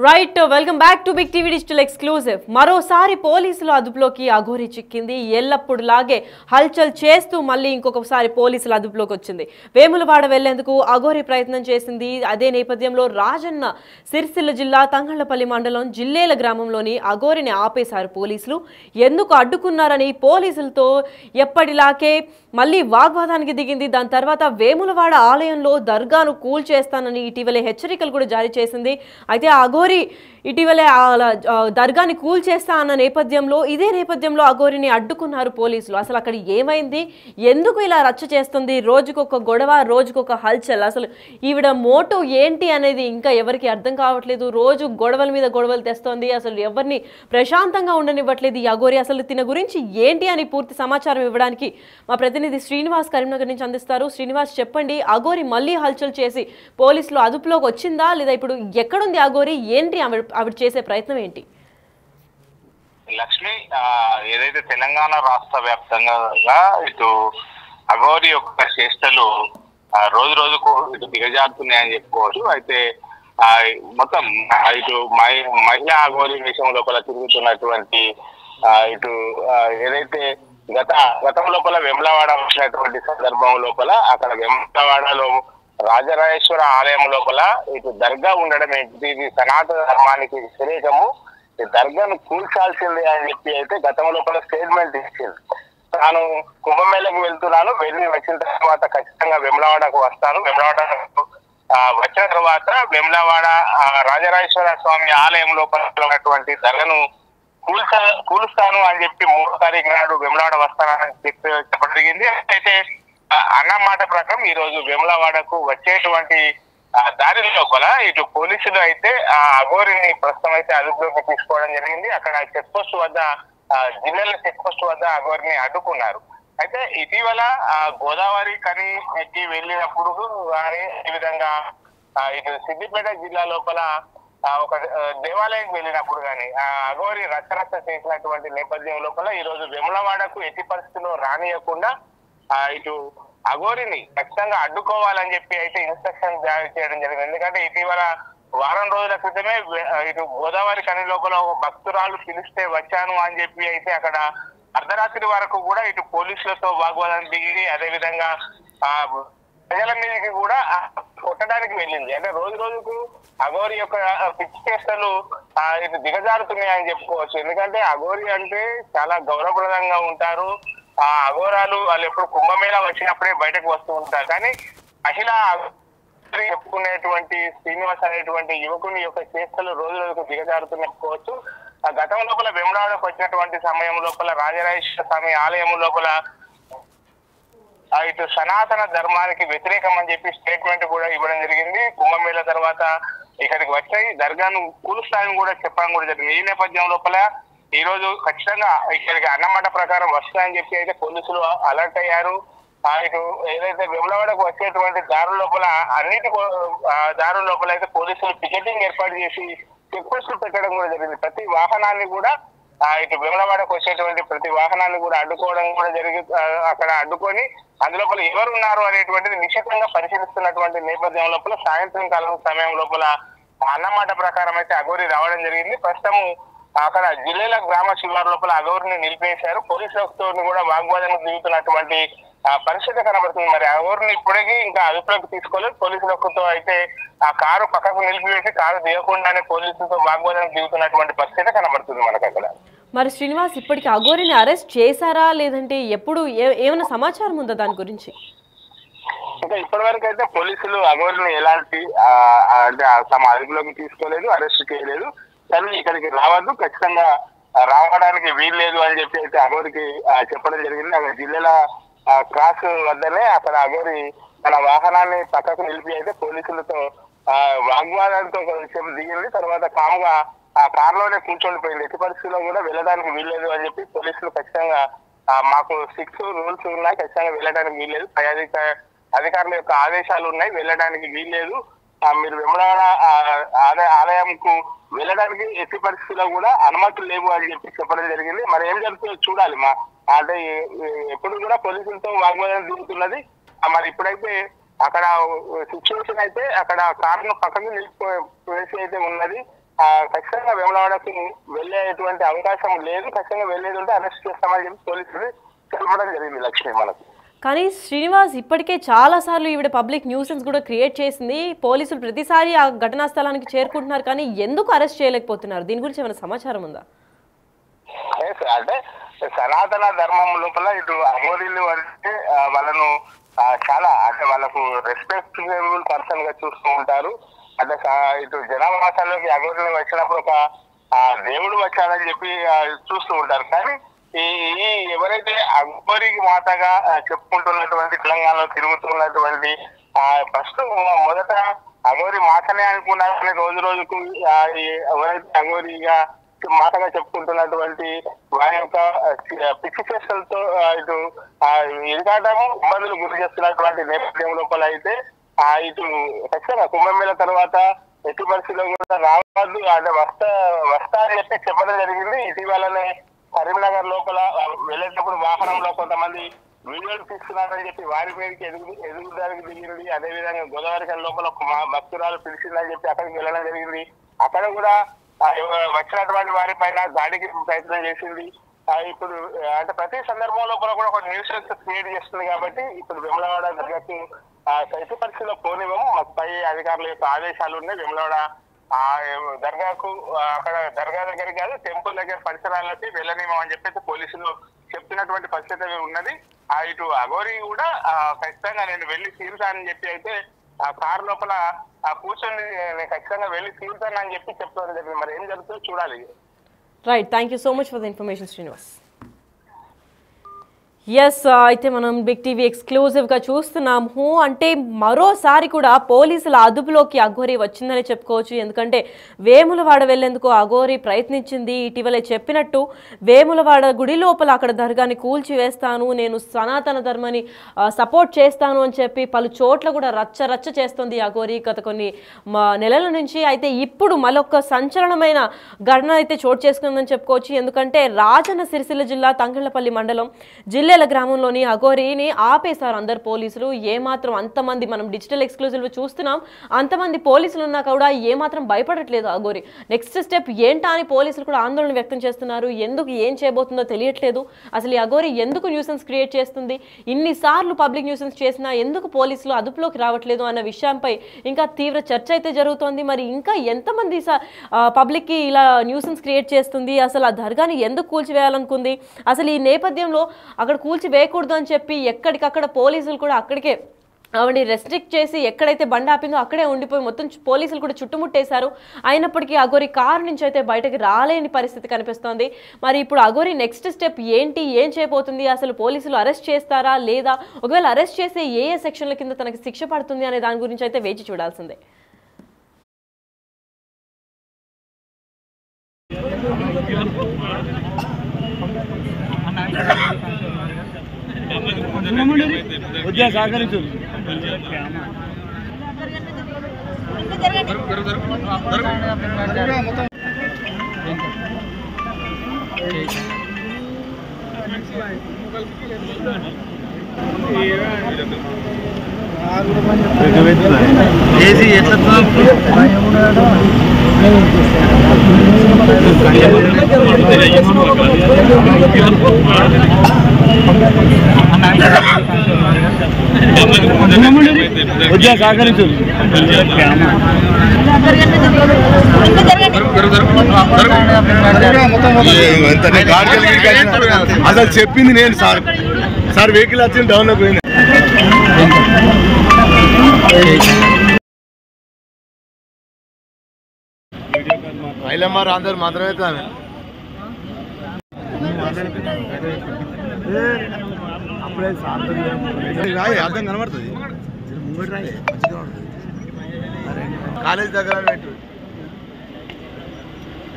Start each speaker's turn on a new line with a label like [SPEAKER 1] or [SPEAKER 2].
[SPEAKER 1] Right welcome back to big TV digital exclusive. మరోసారి పోలీసుల అదుపులోకి అఘోరి చిక్కింది. ఎల్లప్పుడు లాగే హల్చల్ చేస్తూ మళ్ళీ ఇంకొకసారి పోలీసుల అదుపులోకి వచ్చింది. వేములవాడ వెళ్లేందుకు అఘోరి ప్రయత్నం చేసింది. అదే నేపథ్యంలో రాజన్న సిరిసిల్ల జిల్లా తంగళ్లపల్లి మండలం జిల్లేల గ్రామంలోని అఘోరిని ఆపేశారు పోలీసులు. ఎందుకు అడ్డుకున్నారని పోలీసులతో ఎప్పటిలాగే మళ్ళీ వాగ్వాదానికి దిగింది. దాని తర్వాత వేములవాడ ఆలయంలో దర్గాను కూల్చేస్తానని ఇటీవలే హెచ్చరికలు కూడా జారీ చేసింది. అయితే అఘోరి ఇటీవలే దర్గాని కూల్చేస్తా అన్న నేపథ్యంలో ఇదే నేపథ్యంలో అఘోరిని అడ్డుకున్నారు పోలీసులు. అసలు అక్కడ ఏమైంది, ఎందుకు ఇలా రచ్చ చేస్తుంది, రోజుకొక గొడవ, రోజుకొక హల్చల్, అసలు ఈవిడ మోటో ఏంటి అనేది ఇంకా ఎవరికి అర్థం కావట్లేదు. రోజు గొడవల మీద గొడవలు తెస్తోంది, అసలు ఎవరిని ప్రశాంతంగా ఉండనివ్వట్లేదు ఈ అఘోరి. అసలు తిన గురించి ఏంటి అని పూర్తి సమాచారం ఇవ్వడానికి మా ప్రతినిధి శ్రీనివాస్ కరీంనగర్ నుంచి అందిస్తారు. శ్రీనివాస్, చెప్పండి, అఘోరి మళ్ళీ హల్చల్ చేసి పోలీసులు అదుపులోకి వచ్చిందా లేదా, ఇప్పుడు ఎక్కడుంది అఘోరి, ఏంటి ఆవిడ చేసే ప్రయత్నం ఏంటి?
[SPEAKER 2] లక్ష్మి, ఏదైతే తెలంగాణ రాష్ట్ర వ్యాప్తంగా ఇటు అఘోరి యొక్క చేష్టలు రోజు రోజుకు ఇటు దిగజారుతున్నాయని చెప్పుకోవచ్చు. అయితే మొత్తం ఇటు మహిళా అఘోరి విషయం లోపల తిరుగుతున్నటువంటి ఇటు ఏదైతే గతం లోపల వెమ్లవాడ వచ్చినటువంటి సందర్భం లోపల అక్కడ వెమ్లవాడలో రాజరాజేశ్వర ఆలయం లోపల ఇటు దర్గా ఉండడం ఏంటి, ఇది సనాతన ధర్మానికి వ్యతిరేకము, ఈ దర్గాను కూల్చాల్సిందే అని చెప్పి అయితే గతం లోపల స్టేట్మెంట్ ఇచ్చింది. తాను కుంభమేళకు వెళ్తున్నాను, వెళ్ళి వచ్చిన తర్వాత ఖచ్చితంగా వెమ్లవాడకు వస్తాను, వెమ్లవాడకు వచ్చిన తర్వాత వెమ్లవాడ రాజరాజేశ్వర స్వామి ఆలయం లోపల ఉన్నటువంటి దర్గాను కూలుస్తాను అని చెప్పి 3వ తారీఖు నాడు వెమ్లవాడ వస్తానని చెప్పడం జరిగింది. అయితే అన్న మాట ప్రకారం ఈ రోజు వెమ్లవాడకు వచ్చేటువంటి దారి లోపల ఇటు పోలీసులు అయితే ఆ అఘోరిని ప్రస్తుతం అయితే అదుపులోకి తీసుకోవడం జరిగింది. అక్కడ చెక్ పోస్ట్ వద్ద జిల్లాల చెక్ పోస్ట్ వద్ద అఘోరిని అడ్డుకున్నారు. అయితే ఇటీవల గోదావరి కని ఎక్కి వెళ్ళినప్పుడు కానీ ఈ విధంగా ఇటు సిద్దిపేట జిల్లా లోపల ఒక దేవాలయానికి వెళ్ళినప్పుడు కానీ అఘోరి రచ్చరచ్చ చేసినటువంటి నేపథ్యం లోపల ఈ రోజు వెమ్లవాడకు ఎట్టి పరిస్థితుల్లో రానియకుండా ఇటు అఘోరిని ఖచ్చితంగా అడ్డుకోవాలని చెప్పి అయితే ఇన్స్ట్రక్షన్ జారీ చేయడం జరిగింది. ఎందుకంటే ఇటీవల వారం రోజుల క్రితమే ఇటు గోదావరి కని లోపల భక్తురాలు పిలిస్తే వచ్చాను అని చెప్పి అయితే అక్కడ అర్ధరాత్రి వరకు కూడా ఇటు పోలీసులతో వాగ్వాదానికి దిగి అదేవిధంగా ప్రజల మీదకి కూడా కొట్టడానికి వెళ్ళింది. అంటే రోజు రోజుకు అఘోరి యొక్క పిచ్చి చేష్టలు ఇటు దిగజారుతున్నాయని చెప్పుకోవచ్చు. ఎందుకంటే అఘోరి అంటే చాలా గౌరవప్రదంగా ఉంటారు. ఆ అఘోరాలు వాళ్ళు ఎప్పుడు కుంభమేళా వచ్చినప్పుడే బయటకు వస్తూ ఉంటారు. కానీ మహిళ చెప్పుకునేటువంటి శ్రీనివాస్ అనేటువంటి యువకుని యొక్క చేష్టలు రోజు రోజుకు దిగజారుతున్నట్టుకోవచ్చు. ఆ గతం లోపల వెమ్లవాడకు వచ్చినటువంటి సమయం లోపల రాజరాజేశ్వర స్వామి ఆలయం లోపల ఇటు సనాతన ధర్మానికి వ్యతిరేకం అని చెప్పి స్టేట్మెంట్ కూడా ఇవ్వడం జరిగింది. కుంభమేళా తర్వాత ఇక్కడికి వచ్చాయి, దర్గాను కూలుస్తాయని కూడా చెప్పడం కూడా జరిగింది. ఈ నేపథ్యం లోపల ఈ రోజు ఖచ్చితంగా ఇక్కడికి అన్నమాట ప్రకారం వస్తాయని చెప్పి అయితే పోలీసులు అలర్ట్ అయ్యారు. ఇటు ఏదైతే వెమ్లవాడకు వచ్చేటువంటి దారుల లోపల అన్నిటి దారుల లోపల అయితే పోలీసులు పికెటింగ్ ఏర్పాటు చేసి చెక్ పోస్టులు పెట్టడం కూడా జరిగింది. ప్రతి వాహనాన్ని కూడా ఇటు వెమ్లవాడకు వచ్చేటువంటి ప్రతి వాహనాన్ని కూడా అడ్డుకోవడం కూడా అక్కడ అడ్డుకొని అందులోపల ఎవరు ఉన్నారు అనేటువంటిది నిశ్చితంగా పరిశీలిస్తున్నటువంటి నేపథ్యం లోపల సాయంత్రం కాలం సమయం లోపల అన్నమాట ప్రకారం అయితే అఘోరి రావడం జరిగింది. ప్రస్తుతం అక్కడ జిల్లేల గ్రామ శివారు లోపల అఘోరిని నిలిపేశారు. పోలీసులతో కూడా వాగ్వాదానికి దిగుతున్నటువంటి పరిస్థితి కనబడుతుంది. మరి అఘోరిని ఇప్పటికీ ఇంకా అదుపులోకి తీసుకోలేదు. పోలీసులతో అయితే ఆ కారు పక్కకు నిలిపివేసి కారు దిగకుండానే పోలీసులతో వాగ్వాదానికి దిగుతున్నటువంటి పరిస్థితి కనబడుతుంది మనకు అక్కడ.
[SPEAKER 1] మరి శ్రీనివాస్, ఇప్పటికి అఘోరిని అరెస్ట్ చేశారా లేదంటే ఎప్పుడు, ఏమైనా సమాచారం ఉందా దాని గురించి?
[SPEAKER 2] ఇంకా ఇప్పటి వరకు అయితే పోలీసులు అఘోరిని ఎలాంటి అంటే తమ అదుపులోకి తీసుకోలేదు, అరెస్ట్ చేయలేదు. కానీ ఇక్కడికి రావద్దు, ఖచ్చితంగా రావడానికి వీల్లేదు అని చెప్పి అయితే అఘోరికి చెప్పడం జరిగింది. అక్కడ జిల్లాల క్రాస్ వద్దనే అక్కడ అఘోరి తన వాహనాన్ని పక్కకు నిలిపి అయితే పోలీసులతో వాగ్వాదానికి ఒక విషయం దిగింది. తర్వాత కాముగా ఆ కారులోనే కూర్చొనిపోయింది. ఎట్టి పరిస్థితుల్లో కూడా వెళ్ళడానికి వీల్లేదు అని చెప్పి పోలీసులు ఖచ్చితంగా మాకు 6 రూల్స్ ఉన్నాయి, ఖచ్చితంగా వెళ్ళడానికి వీల్లేదు, పై అధికారుల యొక్క ఆదేశాలు ఉన్నాయి, వెళ్ళడానికి వీల్లేదు, మీరు వెమ్లవాడ ఆలయంకు వెళ్ళడానికి ఎట్టి పరిస్థితుల్లో కూడా అనుమతులు లేవు అని చెప్పి చెప్పడం జరిగింది. మరి ఏం జరుగుతుందో చూడాలి. అంటే ఎప్పుడు కూడా పోలీసులతో వాగ్వాదం దిగుతున్నది. మరి ఇప్పుడైతే అక్కడ సిచ్యువేషన్ అయితే అక్కడ కారును పక్కకు నిలిపి అయితే ఉన్నది. ఖచ్చితంగా వేములవాడకి వెళ్ళేటువంటి అవకాశం లేదు. ఖచ్చితంగా వెళ్ళేది ఉంటే అరెస్ట్ చేస్తామని చెప్పి పోలీసులు తెలపడం జరిగింది లక్ష్మి మనకు.
[SPEAKER 1] కానీ శ్రీనివాస్ ఇప్పటికే చాలా సార్లు ఈవిడ పబ్లిక్ న్యూసెన్స్ కూడా క్రియేట్ చేసింది. పోలీసులు ప్రతిసారి ఆ ఘటనా స్థలానికి చేరుకుంటున్నారు, కానీ ఎందుకు అరెస్ట్ చేయలేకపోతున్నారు? దీని గురించి ఏమైనా సమాచారం ఉందా?
[SPEAKER 2] అంటే సనాతన ధర్మం లోపల ఇటు అఘోరీలు అంటే వాళ్ళను చాలా అంటే వాళ్ళకు రెస్పెక్టబుల్ పర్సన్ గా చూస్తూ ఉంటారు. అంటే ఇటు జనావాసాల్లోకి అఘోరీలు వచ్చినప్పుడు ఒక దేవుడు వచ్చాడని చెప్పి చూస్తూ ఉంటారు. కానీ ఈ ఎవరైతే అఘోరికి మాతగా చెప్పుకుంటున్నటువంటి తెలంగాణలో తిరుగుతున్నటువంటి ఫస్ట్ మొదట అఘోరి మాతనే అనుకున్నారు. కానీ రోజు రోజుకు ఎవరైతే అఘోరిగా మాటగా చెప్పుకుంటున్నటువంటి వారి యొక్క పిచ్చి చేష్టలతో ఇటు ఇరుకాటము ఇబ్బందులు గురి చేస్తున్నటువంటి నేపథ్యం లోపల అయితే ఇటు ఖచ్చితంగా కుంభమేళ తర్వాత ఎట్టి పరిస్థితుల్లో కూడా రావద్దు అంటే వస్తా అని చెప్పి చెప్పడం జరిగింది. ఇటీవలనే కరీంనగర్ లోపల వెళ్ళేటప్పుడు వాహనంలో కొంతమంది వీడియోలు తీసుకున్నారని చెప్పి వారి మీదకి ఎదుగుదానికి దిగింది. అదేవిధంగా గోదావరి లోపల భక్తురాలు పిలిచిందని చెప్పి అక్కడికి వెళ్ళడం జరిగింది. అక్కడ కూడా వచ్చినటువంటి వారి పైన దాడికి ప్రయత్నం చేసింది. ఇప్పుడు అంటే ప్రతి సందర్భంలో కూడా ఒక న్యూసెన్స్ క్రియేట్ చేస్తుంది. కాబట్టి ఇప్పుడు వేములవాడ దర్గాకు ఎట్టి పరిస్థితుల్లో పోనివ్వము, పై అధికారుల యొక్క ఆదేశాలు ఉన్నాయి. వేములవాడ దర్గాకు అక్కడ దర్గా దగ్గరికి కాదు టెంపుల్ దగ్గర పరిసరాలకి వెళ్ళనివ్వం అని చెప్పి పోలీసులు చెప్తున్నటువంటి పరిస్థితి ఉన్నది. ఇటు అఘోరి కూడా ఖచ్చితంగా నేను వెళ్ళి తీరుతానని చెప్పి అయితే ఆ కారు లోపల కూర్చొని నేను ఖచ్చితంగా వెళ్ళి తీరుతానని చెప్పి చెప్తాను జరిగింది. మరి ఏం జరుగుతుందో చూడాలి.
[SPEAKER 1] Right, thank you so much for the information Srinivas. Yes, అయితే మనం బిగ్ టీవీ ఎక్స్క్లూజివ్గా చూస్తున్నాము. అంటే మరోసారి కూడా పోలీసుల అదుపులోకి అఘోరి వచ్చిందని చెప్పుకోవచ్చు. ఎందుకంటే వేములవాడ వెళ్లేందుకు అఘోరి ప్రయత్నించింది. ఇటీవలే చెప్పినట్టు వేములవాడ గుడి లోపల అక్కడ దర్గాని కూల్చివేస్తాను, నేను సనాతన ధర్మాన్ని సపోర్ట్ చేస్తాను అని చెప్పి పలు చోట్ల కూడా రచ్చ చేస్తుంది అఘోరి గత కొన్ని నెలల నుంచి. అయితే ఇప్పుడు మరొక సంచలనమైన ఘటన అయితే చోటు చేసుకుందని చెప్పుకోవచ్చు. ఎందుకంటే రాజన్న సిరిసిల్ల జిల్లా తంగళ్లపల్లి మండలం జిల్లా గ్రామంలోని అఘోరిని ఆపేశారు అందరు పోలీసులు. ఏమాత్రం అంతమంది మనం డిజిటల్ ఎక్స్క్లూజివ్ చూస్తున్నాం, అంతమంది పోలీసులు ఉన్నా కూడా ఏమాత్రం భయపడట్లేదు అఘోరి. నెక్స్ట్ స్టెప్ ఏంటా అని పోలీసులు కూడా ఆందోళన వ్యక్తం చేస్తున్నారు. ఎందుకు ఏం చేయబోతుందో తెలియట్లేదు. అసలు ఈ అఘోరి ఎందుకు న్యూసెన్స్ క్రియేట్ చేస్తుంది, ఇన్నిసార్లు పబ్లిక్ న్యూసెన్స్ చేసినా ఎందుకు పోలీసులు అదుపులోకి రావట్లేదు అన్న విషయంపై ఇంకా తీవ్ర చర్చ అయితే జరుగుతోంది. మరి ఇంకా ఎంతమంది పబ్లిక్కి ఇలా న్యూసెన్స్ క్రియేట్ చేస్తుంది, అసలు ఆ దర్గాని ఎందుకు కూల్చివేయాలనుకుంది, అసలు ఈ నేపథ్యంలో అక్కడ కూల్చివేయకూడదు అని చెప్పి ఎక్కడికక్కడ పోలీసులు కూడా అక్కడికే ఆవిడ రెస్ట్రిక్ట్ చేసి ఎక్కడైతే బండి ఆపిందో అక్కడే ఉండిపోయి మొత్తం పోలీసులు కూడా చుట్టుముట్టేశారు. అయినప్పటికీ అఘోరి కారు నుంచి అయితే బయటకు రాలేని పరిస్థితి కనిపిస్తోంది. మరి ఇప్పుడు అఘోరి నెక్స్ట్ స్టెప్ ఏంటి, ఏం చేయబోతుంది, అసలు పోలీసులు అరెస్ట్ చేస్తారా లేదా, ఒకవేళ అరెస్ట్ చేస్తే ఏ సెక్షన్ల కింద తనకి శిక్ష పడుతుంది అనే దాని గురించి అయితే వేచి చూడాల్సిందే.
[SPEAKER 3] అసలు చెప్పింది నేను సార్ వెహికల్ వచ్చి డౌన్ లో పోయింది. ఐలమ్మారు అందరు మాత్రమే అప్పుడే అర్థం కనబడుతుంది. కాలేజ్ దగ్గర పెట్టు.